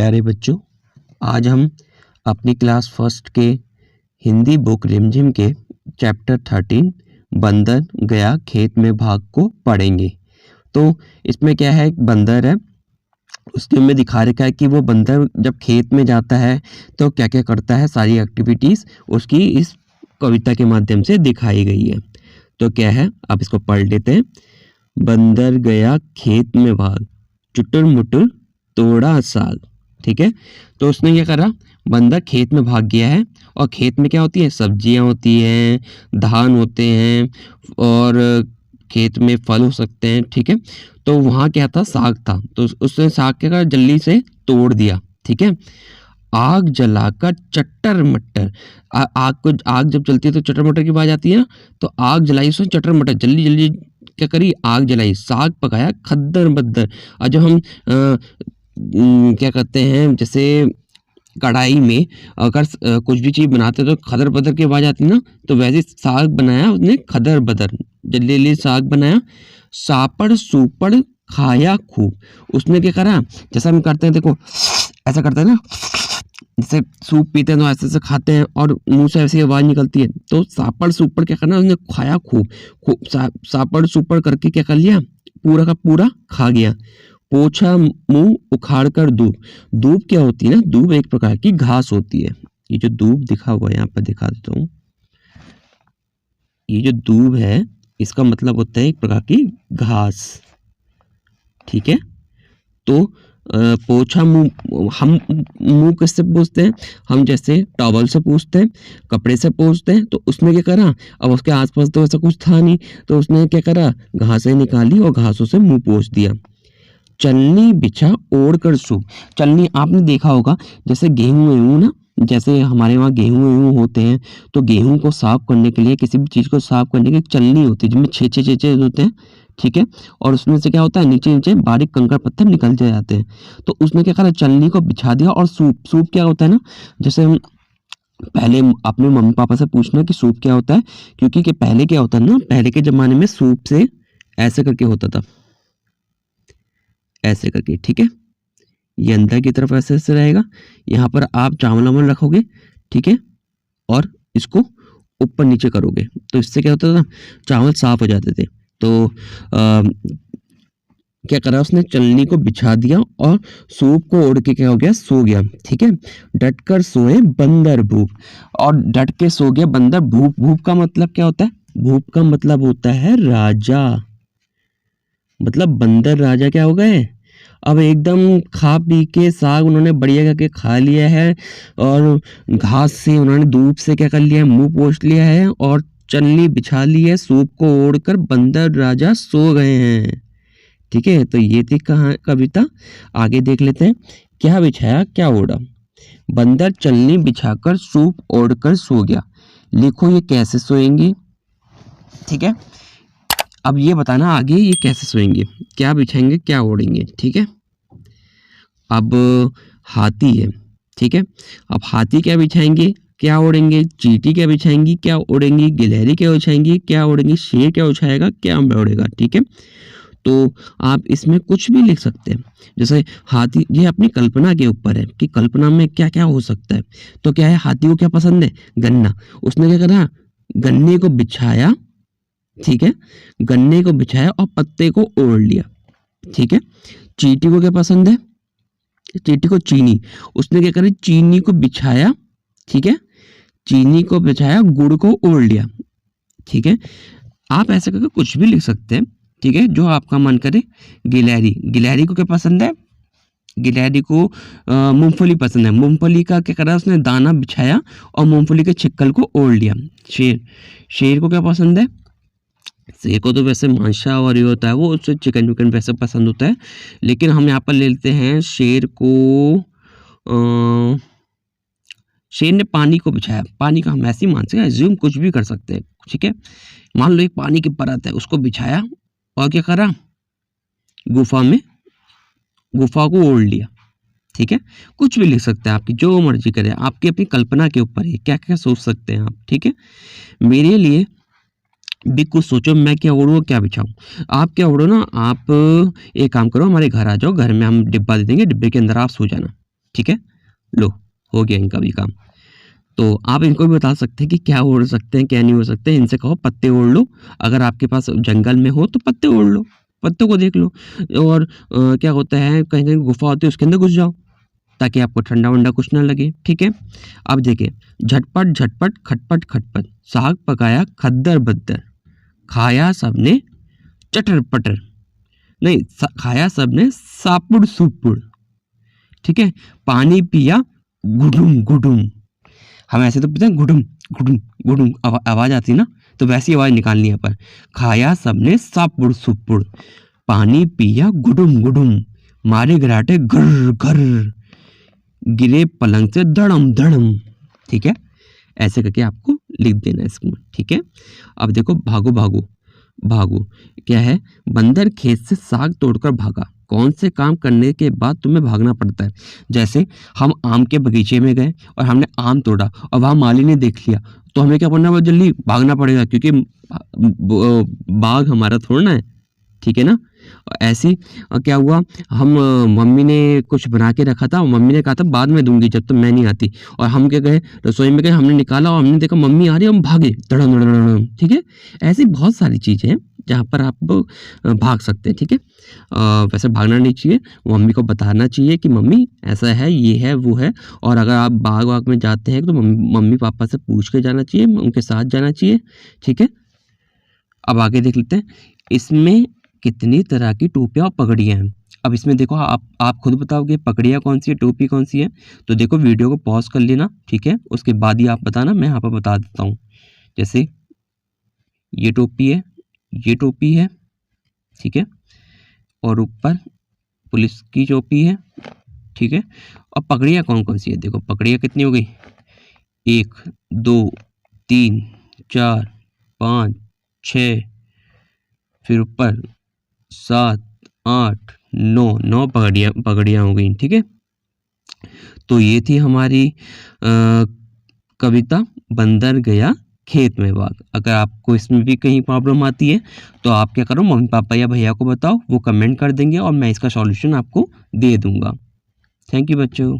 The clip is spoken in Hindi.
प्यारे बच्चों, आज हम अपनी क्लास फर्स्ट के हिंदी बुक रिमझिम के चैप्टर 13 बंदर गया खेत में भाग को पढ़ेंगे। तो इसमें क्या है, एक बंदर है, उसके में दिखा रखा है कि वो बंदर जब खेत में जाता है तो क्या क्या करता है, सारी एक्टिविटीज़ उसकी इस कविता के माध्यम से दिखाई गई है। तो क्या है, आप इसको पढ़ लेते हैं। बंदर गया खेत में भाग, चुटुर मुटुर तोड़ा साग। ठीक है, तो उसने क्या करा, बंदर खेत में भाग गया है और खेत में क्या होती है, सब्जियां होती हैं, धान होते हैं और खेत में फल हो सकते हैं। ठीक है, तो वहाँ क्या था, साग था, तो उसने साग क्या करा, जल्दी से तोड़ दिया। ठीक है, आग जलाकर चट्टर मट्टर, आग जब जलती है तो चटर मटर की आवाज आती है ना, तो आग जलाई उसने चटर मटर, जल्दी जल्दी क्या करी, आग जलाई, साग पकाया खद्दर बद्दर। और जब हम क्या करते हैं, जैसे कढ़ाई में अगर कुछ भी चीज़ बनाते तो खदर बदर की आवाज़ आती ना, तो वैसे साग बनाया उसने खदर बदर, जल्दी जल्दी साग बनाया। सापड़ सुपड़ खाया खूब, उसने क्या करा, जैसा हम करते हैं, देखो ऐसा करते हैं ना, जैसे सूप पीते हैं तो ऐसे ऐसे खाते हैं और मुंह से ऐसी आवाज़ निकलती है, तो सापड़ सुपड़ क्या करना, उसने खाया खूब सापड़ सुपड़ करके क्या कर लिया, पूरा का पूरा खा गया। पोछा मुंह उखाड़ कर दूब, दूब क्या होती है ना, दूब एक प्रकार की घास होती है। ये जो दूब दिखा हुआ है, यहाँ पर दिखा देता हूँ, ये जो दूब है इसका मतलब होता है एक प्रकार की घास। ठीक है, तो पोछा मुंह, हम मुंह किससे पूछते हैं, हम जैसे टॉवल से पूछते हैं, कपड़े से पूछते हैं, तो उसने क्या करा, अब उसके आसपास तो ऐसा कुछ था नहीं, तो उसने क्या करा, घासें निकाली और घासों से मुंह पोंछ दिया। चलनी बिछा ओढ़ कर सो, चलनी आपने देखा होगा, जैसे गेहूं ना, जैसे हमारे वहाँ गेहूं होते हैं, तो गेहूं को साफ करने के लिए, किसी भी चीज़ को साफ करने के लिए चलनी होती है, जिसमें छः छः होते हैं। ठीक है, और उसमें से क्या होता है, नीचे नीचे बारीक कंकड़ पत्थर निकल जाते हैं। तो उसने क्या करा, चलनी को बिछा दिया। और सूप क्या होता है ना, जैसे हम पहले अपने मम्मी पापा से पूछना कि सूप क्या होता है, क्योंकि पहले क्या होता है ना, पहले के ज़माने में सूप से ऐसे करके होता था, ऐसे करके। ठीक है, ये अंदर की तरफ ऐसे ऐसे रहेगा, यहाँ पर आप चावल वावल रखोगे। ठीक है, और इसको ऊपर नीचे करोगे, तो इससे क्या होता था, चावल साफ हो जाते थे। तो क्या करा उसने, चलनी को बिछा दिया और सूप को ओढ़ के क्या हो गया, सो गया। ठीक है, डट कर सोए बंदर भूप, और डट के सो गया बंदर भूप। भूप का मतलब क्या होता है, भूप का मतलब होता है राजा, मतलब बंदर राजा क्या हो गए, अब एकदम खा पी के साग उन्होंने बढ़िया करके खा लिया है, और घास से उन्होंने धूप से क्या कर लिया है, मुंह पोंछ लिया है, और चलनी बिछा ली है, सूप को ओढ़कर बंदर राजा सो गए हैं। ठीक है, तो ये थी कहाँ कविता। आगे देख लेते हैं, क्या बिछाया क्या ओढ़ा, बंदर चलनी बिछाकर सूप ओढ़कर सो गया। लिखो ये कैसे सोएंगे। ठीक है, अब ये बताना आगे ये कैसे सोएंगे, क्या बिछाएंगे क्या ओढ़ेंगे। ठीक है, अब हाथी है। ठीक है, अब हाथी क्या बिछाएंगे क्या ओढ़ेंगे, चींटी क्या बिछाएंगी क्या ओढ़ेंगी, गिलहरी क्या बिछाएंगी क्या ओढ़ेंगी, शेर क्या बिछाएगा क्या ओढ़ेगा। ठीक है, तो आप इसमें कुछ भी लिख सकते हैं, जैसे हाथी, ये अपनी कल्पना के ऊपर है कि कल्पना में क्या क्या हो सकता है। तो क्या है, हाथी को क्या पसंद है, गन्ना, उसने क्या करा, गन्ने को बिछाया। ठीक है, गन्ने को बिछाया और पत्ते को ओढ़ लिया। ठीक है, चींटी को क्या पसंद है, चींटी को चीनी, उसने क्या करा, चीनी को बिछाया। ठीक है, चीनी को बिछाया, गुड़ को ओढ़ लिया। ठीक है, आप ऐसे करके कुछ भी लिख सकते हैं। ठीक है, जो आपका मन करे। गिलहरी, गिलहरी को क्या पसंद है, गिलहरी को मूंगफली पसंद है, मूंगफली का क्या करा, उसने दाना बिछाया और मूंगफली के छिक्कल को ओढ़ लिया। शेर, शेर को क्या पसंद है, शेर को तो वैसे मांसाहारी होता है, वो उससे चिकन विकन वैसे पसंद होता है, लेकिन हम यहाँ पर ले लेते हैं शेर को, शेर ने पानी को बिछाया, पानी का हम ऐसे ही मान सकते हैं, एज्यूम कुछ भी कर सकते हैं। ठीक है, मान लो एक पानी की परत है, उसको बिछाया और क्या करा, गुफा को ओढ़ लिया। ठीक है, कुछ भी लिख सकते हैं, आपकी जो मर्जी करे, आपकी अपनी कल्पना के ऊपर है, क्या क्या सोच सकते हैं आप। ठीक है, मेरे लिए भी कुछ सोचो, मैं क्या ओढ़ूँ क्या बिछाऊँ। आप क्या ओढ़ो ना, आप एक काम करो, हमारे घर आ जाओ, घर में हम डिब्बा दे देंगे, डिब्बे के अंदर आप सो जाना। ठीक है, लो हो गया इनका भी काम। तो आप इनको भी बता सकते हैं कि क्या ओढ़ सकते हैं क्या नहीं ओढ़ सकते। इनसे कहो पत्ते ओढ़ लो, अगर आपके पास जंगल में हो तो पत्ते ओढ़ लो, पत्तों को देख लो। और क्या होता है कहीं कहीं गुफा होती है उसके अंदर घुस जाओ ताकि आपको ठंडा वंडा कुछ ना लगे। ठीक है, अब देखिए, झटपट झटपट खटपट खटपट, साग पकाया खद्दर बद्दर, खाया सबने चटर पटर, नहीं खाया सबने सापुड़ सुपुड़। ठीक है, पानी पिया गुडुम गुडुम। हम ऐसे तो पता है गुडुम गुडुम गुडुम आवाज आती ना, तो वैसी आवाज निकालनी है पर। खाया सबने सापुड़ सुपुड़, पानी पिया गुडुम गुडुम, मारे घराटे घर घर, गिरे पलंग से धड़म धड़म। ठीक है, ऐसे करके आपको लिख देना है इसको। ठीक है, अब देखो भागो भागो भागो क्या है, बंदर खेत से साग तोड़कर भागा, कौन से काम करने के बाद तुम्हें भागना पड़ता है। जैसे हम आम के बगीचे में गए और हमने आम तोड़ा और वहाँ माली ने देख लिया, तो हमें क्या करना, बहुत जल्दी भागना पड़ेगा क्योंकि बाग हमारा थोड़ा ना है। ठीक है ना, ऐसी क्या हुआ, हम मम्मी ने कुछ बना के रखा था, मम्मी ने कहा था बाद में दूंगी जब तक मैं नहीं आती, और हम क्या गए रसोई में गए, हमने निकाला और हमने देखा मम्मी आ रही है, हम भागे धड़म धड़म धड़म। ठीक है, ऐसी बहुत सारी चीज़ें हैं जहाँ पर आप भाग सकते हैं। ठीक है, वैसे भागना नहीं चाहिए, मम्मी को बताना चाहिए कि मम्मी ऐसा है, ये है, वो है। और अगर आप बाग वाग में जाते हैं तो मम्मी पापा से पूछ के जाना चाहिए, उनके साथ जाना चाहिए। ठीक है, अब आगे देख लेते हैं, इसमें कितनी तरह की टोपियाँ और पगड़ियाँ हैं। अब इसमें देखो, आप खुद बताओगे पगड़ियाँ कौन सी है, टोपी कौन सी है। तो देखो वीडियो को पॉज कर लेना, ठीक है, उसके बाद ही आप बताना, मैं यहाँ पर बता देता हूँ। जैसे ये टोपी है, ये टोपी है, ठीक है, और ऊपर पुलिस की टोपी है। ठीक है, और पगड़ियाँ कौन कौन सी है, देखो पगड़ियाँ कितनी हो गई, 1 2 3 4 5 6, फिर ऊपर 7 8 9 पगड़ियाँ हो गई। ठीक है, तो ये थी हमारी कविता बंदर गया खेत में भाग। अगर आपको इसमें भी कहीं प्रॉब्लम आती है तो आप क्या करो, मम्मी पापा या भैया को बताओ, वो कमेंट कर देंगे और मैं इसका सॉल्यूशन आपको दे दूंगा। थैंक यू बच्चों।